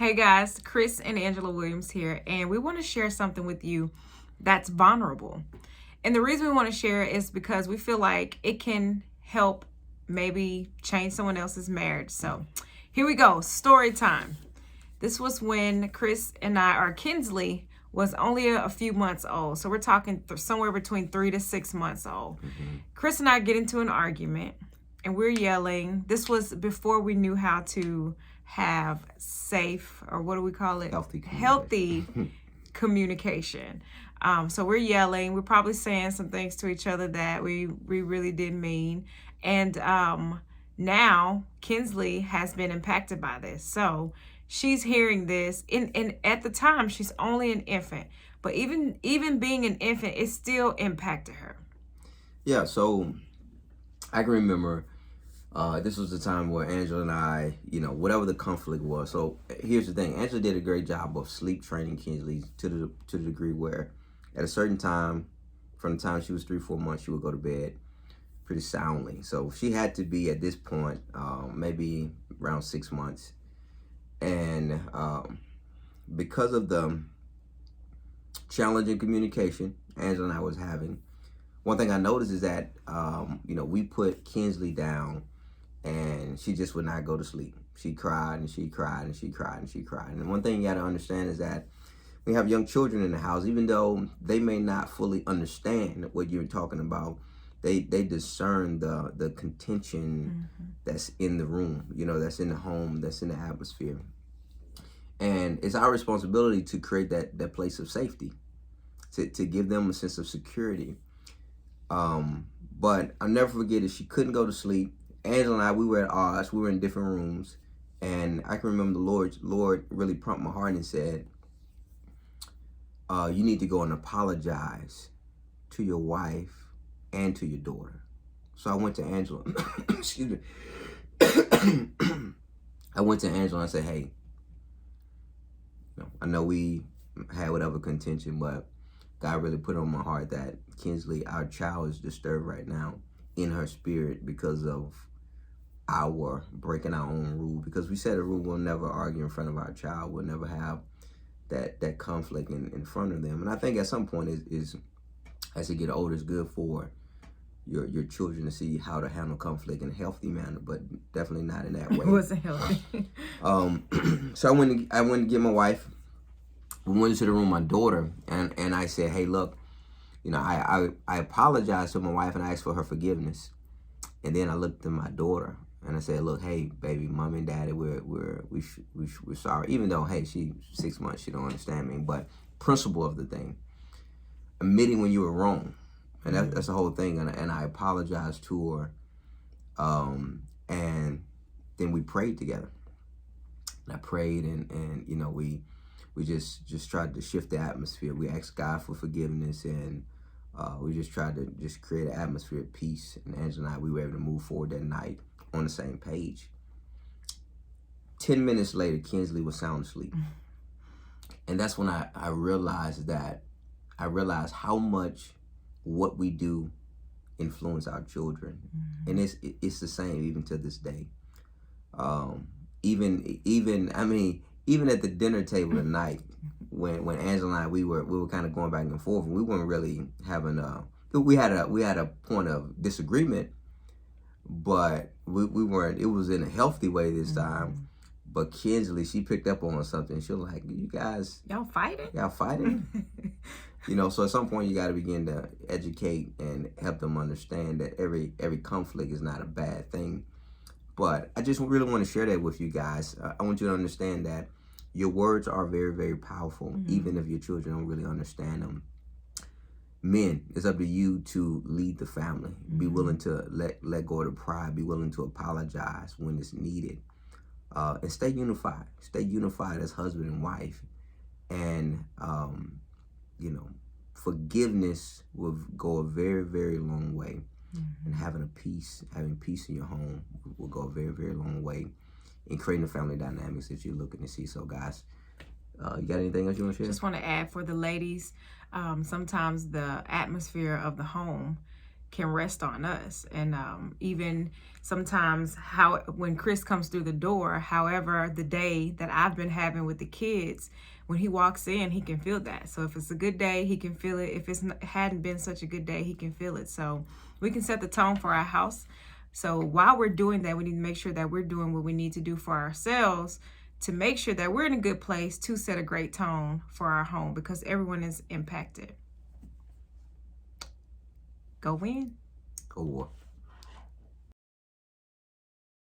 Hey guys, Chris and Angela Williams here, and we want to share something with you that's vulnerable. And the reason we want to share it is because we feel like it can help maybe change someone else's marriage. So here we go, story time. This was when Chris and our Kinsley, was only a few months old. So we're talking somewhere between 3 to 6 months old. Chris and I get into an argument and we're yelling. This was before we knew how to have safe, or what do we call it? Healthy communication. So we're yelling. We're probably saying some things to each other that we really didn't mean. And now Kinsley has been impacted by this. So she's hearing this. And at the time, she's only an infant. But even being an infant, it still impacted her. Yeah, so I can remember this was the time where Angela and I, whatever the conflict was. So here's the thing. Angela did a great job of sleep training Kinsley to the degree where at a certain time, from the time she was 3-4 months, she would go to bed pretty soundly. So she had to be at this point, maybe around 6 months. And because of the challenging communication Angela and I was having, one thing I noticed is that, we put Kinsley down and she just would not go to sleep. She cried and she cried and she cried and she cried. And one thing you got to understand is that we have young children in the house, even though they may not fully understand what you're talking about, they discern the contention that's in the room, that's in the home, that's in the atmosphere. And it's our responsibility to create that place of safety, to give them a sense of security. But I'll never forget it. She couldn't go to sleep. Angela and I, we were at odds. We were in different rooms. And I can remember the Lord really prompted my heart and said, you need to go and apologize to your wife and to your daughter. So I went to Angela. Excuse me. I went to Angela and I said, hey, I know we had whatever contention, but God really put on my heart that Kinsley, our child, is disturbed right now in her spirit because of our breaking our own rule. Because we set a rule, we'll never argue in front of our child. We'll never have that conflict in front of them. And I think at some point is as they get older, it's good for your children to see how to handle conflict in a healthy manner, but definitely not in that way. It wasn't healthy. So I went to get my wife. We went into the room, my daughter, and I said, hey, look, I apologized to my wife and I asked for her forgiveness. And then I looked at my daughter and I said, look, hey, baby, mom and daddy, we're sorry. Even though, hey, she's 6 months, she don't understand me. But principle of the thing, admitting when you were wrong. And that's the whole thing. And I apologized to her. And then we prayed together. And I prayed and we just tried to shift the atmosphere. We asked God for forgiveness, and we just tried to just create an atmosphere of peace. And Angela and I, we were able to move forward that night on the same page. 10 minutes later, Kinsley was sound asleep. And that's when I realized how much what we do influence our children. And it's the same even to this day. Even at the dinner table tonight, when Angela and I, we were kind of going back and forth, and we weren't really having we had a point of disagreement, but we weren't. It was in a healthy way this time. But Kinsley, she picked up on something. She was like, "You guys, y'all fighting? So at some point you got to begin to educate and help them understand that every conflict is not a bad thing. But I just really want to share that with you guys. I want you to understand that your words are very, very powerful, even if your children don't really understand them. Men, it's up to you to lead the family. Be willing to let go of the pride. Be willing to apologize when it's needed. And stay unified. Stay unified as husband and wife. And, forgiveness will go a very, very long way. And having peace in your home will go a very, very long way in creating the family dynamics that you're looking to see. So, guys, you got anything else you want to share? Just want to add for the ladies, sometimes the atmosphere of the home can rest on us. And even sometimes when Chris comes through the door, however the day that I've been having with the kids, when he walks in, he can feel that. So if it's a good day, he can feel it. If hadn't been such a good day, he can feel it. So we can set the tone for our house. So while we're doing that, we need to make sure that we're doing what we need to do for ourselves to make sure that we're in a good place to set a great tone for our home, because everyone is impacted. Go win. Go WAR.